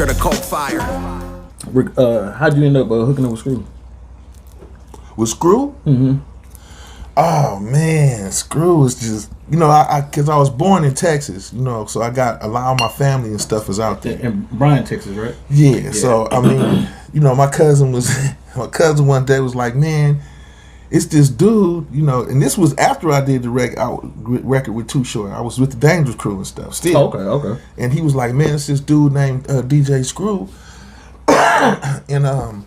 sure the coke fire. How'd you end up hooking up with Screw? With Screw? Mm-hmm. Oh man, Screw was just, you know, cause I was born in Texas, you know, so I got a lot of my family and stuff is out there. In Bryan, Texas, right? Yeah. So I mean, you know, my cousin one day was like, man, it's this dude, you know, and this was after I did the record with Too Short. I was with the Dangerous Crew and stuff still. Oh, okay. And he was like, man, it's this dude named DJ Screw. And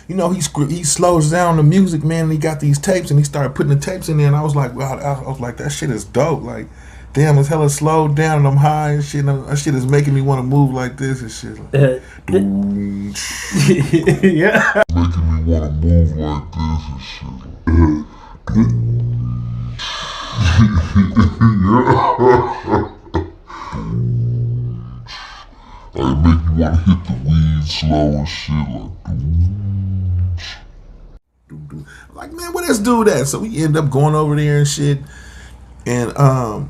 you know, he slows down the music, man, and he got these tapes and he started putting the tapes in there, and I was like, wow, I was like, that shit is dope. Like, damn, it's hella slowed down and I'm high and shit. And that shit is making me want to move like this and shit. Like, yeah. Making me want to move like this and shit. Like, make you want to hit the weed slow and shit. Like, man, where this dude at? So we end up going over there and shit. And I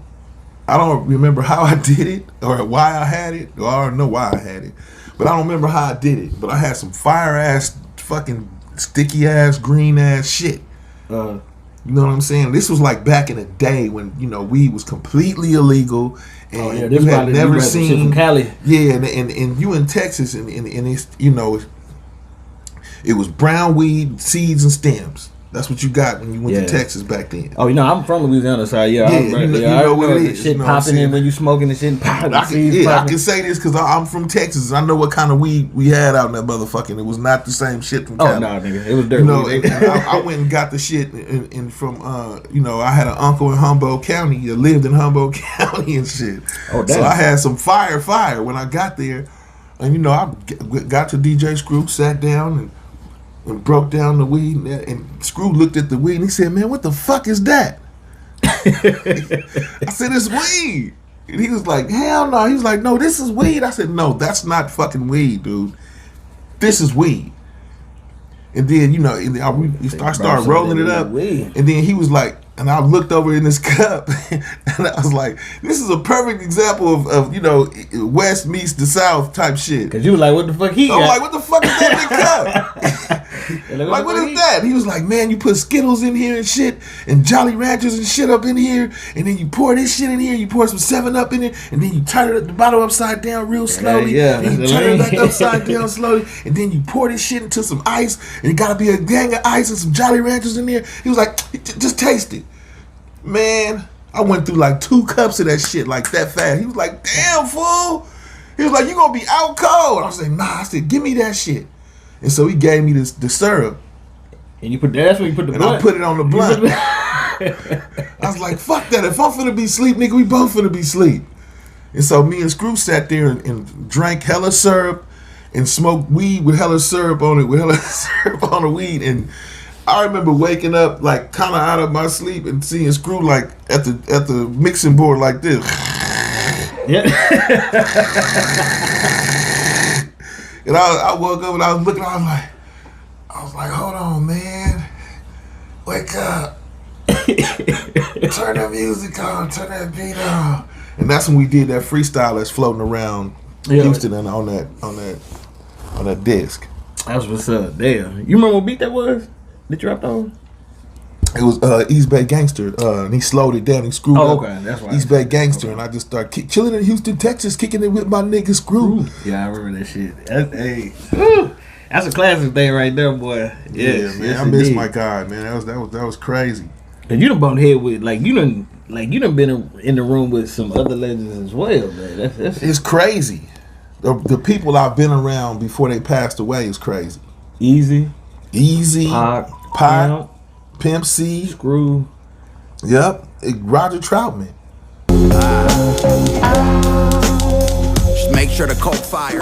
don't remember how I did it or why I had it. Or I don't know why I had it. But I don't remember how I did it. But I had some fire ass, fucking sticky ass, green ass shit. You know what I'm saying? This was like back in the day when, you know, weed was completely illegal. And this you had never seen seen from Cali. Yeah, and you in Texas and it's, you know, it was brown weed, seeds and stems. That's what you got when you went to Texas back then. Oh, you know, I'm from Louisiana, so yeah, you know what it is. Shit you know popping in when you smoking the shit. I can say this because I'm from Texas. I know what kind of weed we had out in that motherfucking. It was not the same shit from Cali. Oh, no, nigga. It was dirty. You know, I went and got the shit and from, you know, I had an uncle in Humboldt County that lived in Humboldt County and shit. Oh, damn. So I had some fire when I got there. And, you know, I got to DJ Screw, sat down and broke down the weed, and Screw looked at the weed and he said, man, what the fuck is that? I said, it's weed. And he was like, hell no. He was like, no, this is weed. I said, no, that's not fucking weed, dude. This is weed. And then, you know, I started rolling it up. And then he was like, and I looked over in this cup and I was like, this is a perfect example of you know, West meets the South type shit. Cause you was like, what the fuck he got? I'm like, what the fuck is that in the cup? Like, what is that? He was like, man, you put Skittles in here and shit, and Jolly Ranchers and shit up in here, and then you pour this shit in here, you pour some 7-Up in it, and then you turn it the bottle upside down real slowly, and you turn it back upside down slowly, and then you pour this shit into some ice, and it gotta be a gang of ice and some Jolly Ranchers in there. He was like, just taste it. Man, I went through like 2 cups of that shit like that fast. He was like, damn, fool. He was like, you gonna be out cold. I was like, nah. I said, give me that shit. And so he gave me the syrup. And you put that's where you put the blunt. And I put it on the blunt. I was like, fuck that. If I'm finna be asleep, nigga, we both finna be asleep. And so me and Screw sat there and drank hella syrup and smoked weed with hella syrup on it, with hella syrup on the weed. And I remember waking up like kind of out of my sleep and seeing Screw like at the mixing board like this. Yeah. And I woke up and I was looking. I was like, hold on, man, wake up, turn that music on, turn that beat on. And that's when we did that freestyle that's floating around Houston and on that disc. That's what's up. Damn, you remember what beat that was? That you rapped on? It was East Bay Gangster, and he slowed it down. He screwed up. Okay, that's right. East Bay Gangster, and I just started chilling in Houston, Texas, kicking it with my nigga Screw. Yeah, I remember that shit. That's a classic thing right there, boy. Yeah, man, I miss my guy, man. That was crazy. And you done bumped head with you done been in the room with some other legends as well, man. That's it's crazy. The people I've been around before they passed away is crazy. Easy, Pac, Pimp C, Screw. Yep, Roger Troutman. Just make sure the coke fire.